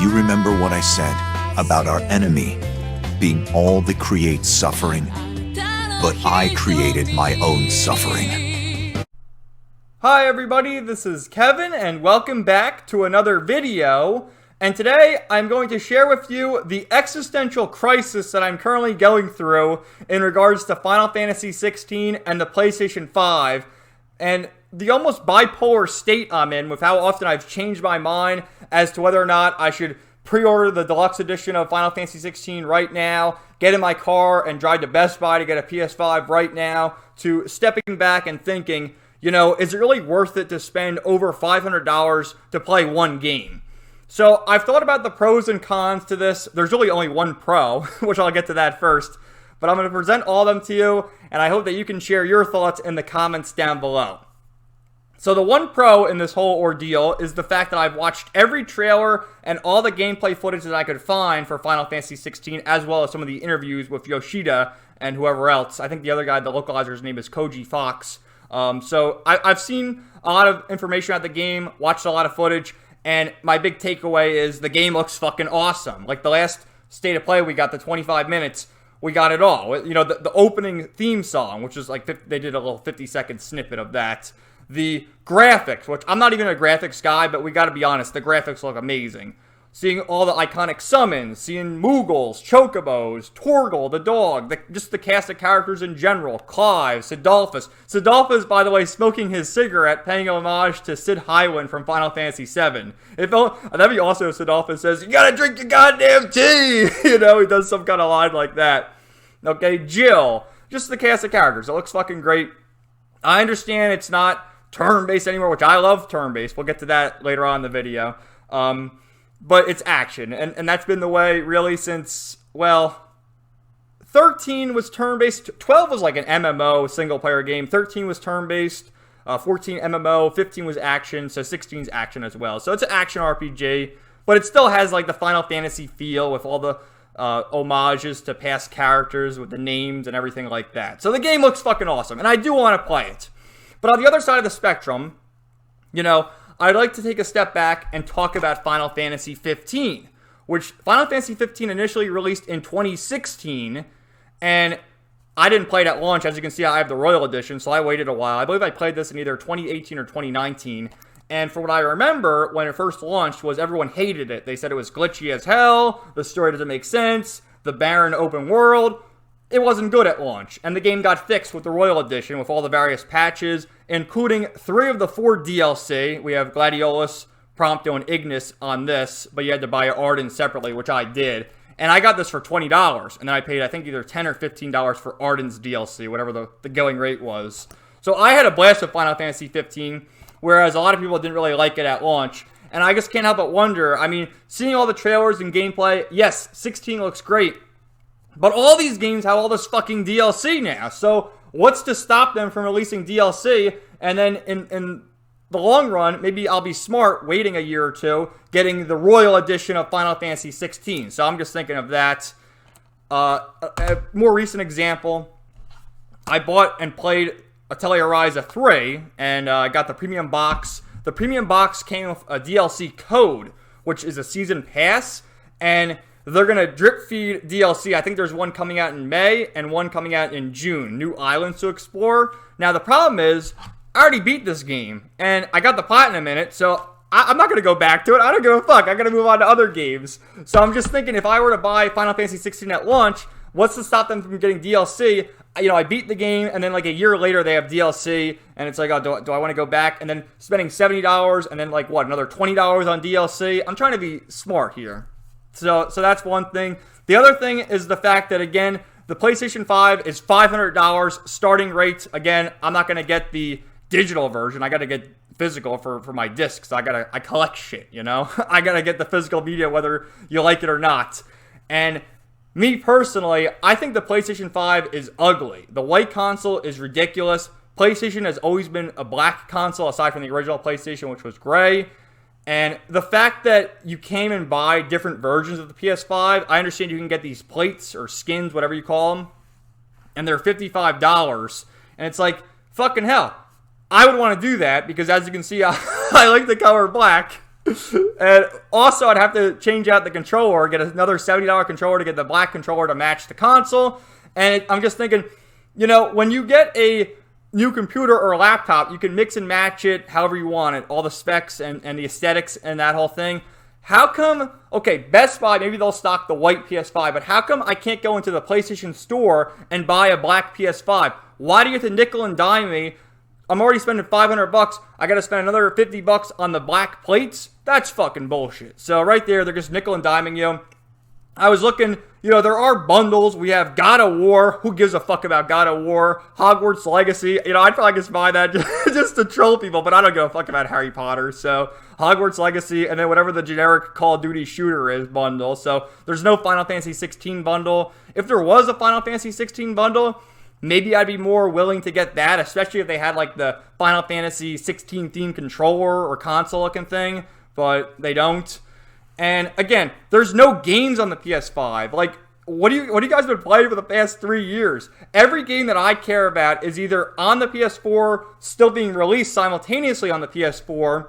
you remember what I said about our enemy being all that creates suffering? But I created my own suffering. Hi everybody, this is Kevin and welcome back to another video. And today I'm going to share with you the existential crisis that I'm currently going through in regards to Final Fantasy XVI and the PlayStation 5. And the almost bipolar state I'm in with how often I've changed my mind as to whether or not I should pre-order the deluxe edition of Final Fantasy XVI right now, get in my car and drive to Best Buy to get a PS5 right now, to stepping back and thinking, you know, is it really worth it to spend over $500 to play one game? So I've thought about the pros and cons to this. There's really only one pro, which I'll get to that first. But I'm going to present all of them to you, and I hope that you can share your thoughts in the comments down below. So the one pro in this whole ordeal is the fact that I've watched every trailer and all the gameplay footage that I could find for Final Fantasy XVI, as well as some of the interviews with Yoshida and whoever else. I think the other guy, the localizer's name is Koji Fox. So I've seen a lot of information about the game, watched a lot of footage, and my big takeaway is the game looks fucking awesome. Like the last state of play, we got the 25 minutes. We got it all. You know, the opening theme song, which is like, they did a little 50-second snippet of that. The graphics, which I'm not even a graphics guy, but we gotta be honest, the graphics look amazing. Seeing all the iconic summons, seeing Moogles, Chocobos, Torgal, the dog, just the cast of characters in general, Clive, Sidolphus. Sidolphus, by the way, smoking his cigarette, paying homage to Sid Highwind from Final Fantasy VII. That'd be also if Sidolphus says, "You gotta drink your goddamn tea!" You know, he does some kind of line like that. Okay, Jill, just the cast of characters. It looks fucking great. I understand it's not turn-based anymore, which I love turn-based. We'll get to that later on in the video. But it's action, and that's been the way really since, well, 13 was turn-based, 12 was like an MMO single-player game, 13 was turn-based, 14 MMO, 15 was action, so 16 is action as well. So it's an action RPG, but it still has like the Final Fantasy feel with all the homages to past characters with the names and everything like that. So the game looks fucking awesome, and I do want to play it. But on the other side of the spectrum, you know, I'd like to take a step back and talk about Final Fantasy 15, which Final Fantasy 15 initially released in 2016, and I didn't play it at launch. As you can see, I have the Royal Edition, so I waited a while. I believe I played this in either 2018 or 2019, and from what I remember, when it first launched, was everyone hated it. They said it was glitchy as hell, the story doesn't make sense, the barren open world. It wasn't good at launch, and the game got fixed with the Royal Edition with all the various patches, including 3 of the 4 DLC. We have Gladiolus, Prompto, and Ignis on this, but you had to buy Arden separately, which I did. And I got this for $20, and then I paid, I think, either $10 or $15 for Arden's DLC, whatever the going rate was. So I had a blast with Final Fantasy 15, whereas a lot of people didn't really like it at launch. And I just can't help but wonder, I mean, seeing all the trailers and gameplay, yes, 16 looks great. But all these games have all this fucking DLC now. So what's to stop them from releasing DLC? And then in the long run, maybe I'll be smart waiting a year or two, getting the Royal Edition of Final Fantasy 16. So I'm just thinking of that. A more recent example, I bought and played Atelier Ryza 3, and I got the premium box. The premium box came with a DLC code, which is a season pass, and they're going to drip feed DLC. I think there's one coming out in May and one coming out in June. New islands to explore. Now, the problem is, I already beat this game, and I got the platinum in it, so I'm not going to go back to it. I don't give a fuck. I got to move on to other games. So I'm just thinking, if I were to buy Final Fantasy 16 at launch, what's to stop them from getting DLC? You know, I beat the game, and then like a year later, they have DLC, and it's like, oh, do I want to go back? And then spending $70, and then like, what, another $20 on DLC? I'm trying to be smart here. So that's one thing. The other thing is the fact that, again, the PlayStation 5 is $500 starting rate. Again, I'm not going to get the digital version. I got to get physical for my discs. I collect shit, you know? I got to get the physical media whether you like it or not. And me personally, I think the PlayStation 5 is ugly. The white console is ridiculous. PlayStation has always been a black console aside from the original PlayStation, which was gray. And the fact that you came and buy different versions of the PS5, I understand you can get these plates or skins, whatever you call them, and they're $55. And it's like, fucking hell. I would want to do that because, as you can see, I like the color black. And also, I'd have to change out the controller, get another $70 controller to get the black controller to match the console. And I'm just thinking, when you get a new computer or a laptop, you can mix and match it however you want it, all the specs and the aesthetics and that whole thing. How come, okay, Best Buy, maybe they'll stock the white PS5, but how come I can't go into the PlayStation Store and buy a black PS5? Why do you have to nickel and dime me? I'm already spending $500. I got to spend another $50 on the black plates? That's fucking bullshit. So right there, they're just nickel and diming you. I was looking, there are bundles. We have God of War. Who gives a fuck about God of War? Hogwarts Legacy. I'd probably just buy that just to troll people, but I don't give a fuck about Harry Potter. So Hogwarts Legacy, and then whatever the generic Call of Duty shooter is bundle. So there's no Final Fantasy 16 bundle. If there was a Final Fantasy 16 bundle, maybe I'd be more willing to get that, especially if they had like the Final Fantasy 16 themed controller or console looking thing, but they don't. And again, there's no games on the PS5. Like, what do you guys been playing for the past 3 years? Every game that I care about is either on the PS4, still being released simultaneously on the PS4,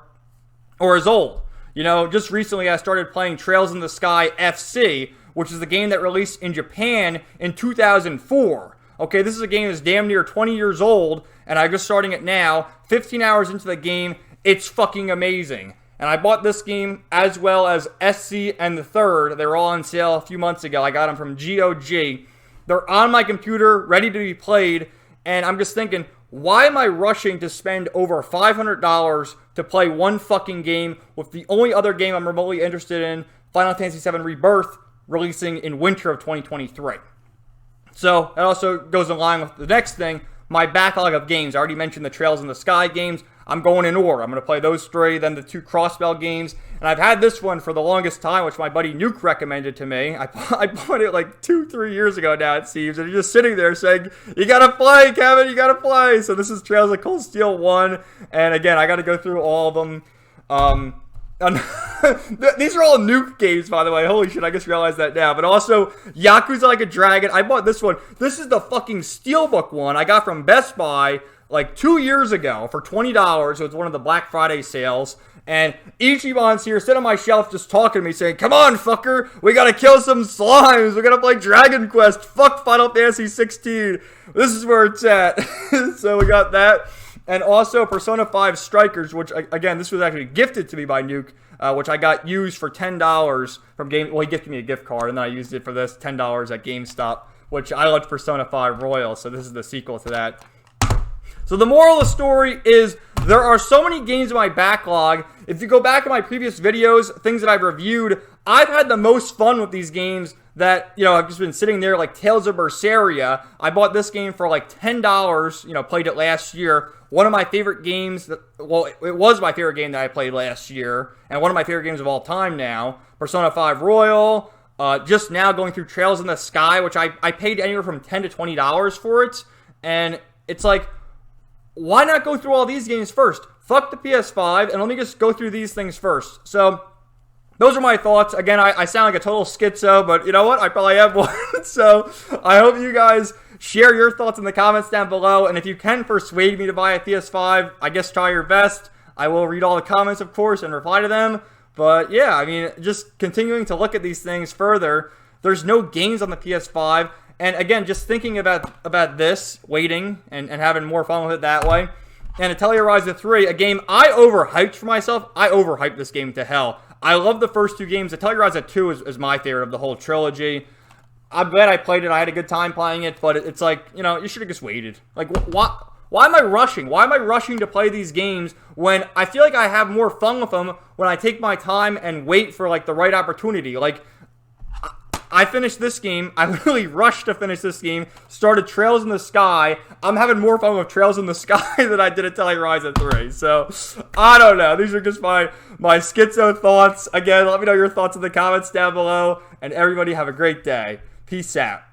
or is old. Just recently I started playing Trails in the Sky FC, which is the game that released in Japan in 2004. Okay, this is a game that's damn near 20 years old, and I'm just starting it now. 15 hours into the game, it's fucking amazing. And I bought this game as well as SC and the Third. They were all on sale a few months ago. I got them from GOG. They're on my computer, ready to be played. And I'm just thinking, why am I rushing to spend over $500 to play one fucking game with the only other game I'm remotely interested in, Final Fantasy VII Rebirth, releasing in winter of 2023? So that also goes in line with the next thing, my backlog of games. I already mentioned the Trails in the Sky games. I'm going in order. I'm going to play those 3, then the 2 Crossbell games. And I've had this one for the longest time, which my buddy Nuke recommended to me. I bought it like 2-3 years ago now, it seems. And he's just sitting there saying, you got to play, Kevin, you got to play. So this is Trails of Cold Steel 1. And again, I got to go through all of them. These are all Nuke games, by the way. Holy shit, I just realized that now. But also, Yakuza Like a Dragon. I bought this one. This is the fucking Steelbook one I got from Best Buy like 2 years ago for $20. So it's one of the Black Friday sales. And Ichiban's here, sitting on my shelf just talking to me, saying, come on, fucker, we gotta kill some slimes. We gotta play Dragon Quest. Fuck Final Fantasy 16. This is where it's at. So we got that. And also Persona 5 Strikers, which, again, this was actually gifted to me by Nuke, which I got used for $10 from Game... Well, he gifted me a gift card, and then I used it for this $10 at GameStop, which I loved Persona 5 Royal, so this is the sequel to that. So the moral of the story is there are so many games in my backlog. If you go back to my previous videos, things that I've reviewed, I've had the most fun with these games that, I've just been sitting there like Tales of Berseria. I bought this game for like $10, played it last year. One of my favorite games, it was my favorite game that I played last year, and one of my favorite games of all time now, Persona 5 Royal. Just now going through Trails in the Sky, which I paid anywhere from $10 to $20 for it, and it's like, why not go through all these games first? Fuck the PS5, and let me just go through these things first. So, those are my thoughts. Again, I sound like a total schizo, but you know what? I probably have one. So, I hope you guys share your thoughts in the comments down below, and if you can persuade me to buy a PS5, I guess try your best. I will read all the comments, of course, and reply to them. But yeah, I mean, just continuing to look at these things further. There's no games on the PS5. And again, just thinking about this, waiting, and having more fun with it that way. And Atelier Ryza 3, a game I overhyped for myself. I overhyped this game to hell. I love the first 2 games. Atelier Ryza 2 is my favorite of the whole trilogy. I'm glad I played it. I had a good time playing it, but it's like, you should have just waited. Like, why am I rushing? Why am I rushing to play these games when I feel like I have more fun with them when I take my time and wait for, like, the right opportunity? Like, I finished this game. I literally rushed to finish this game. Started Trails in the Sky. I'm having more fun with Trails in the Sky than I did at Atelier Ryza 3. So, I don't know. These are just my schizo thoughts. Again, let me know your thoughts in the comments down below. And everybody have a great day. Peace out.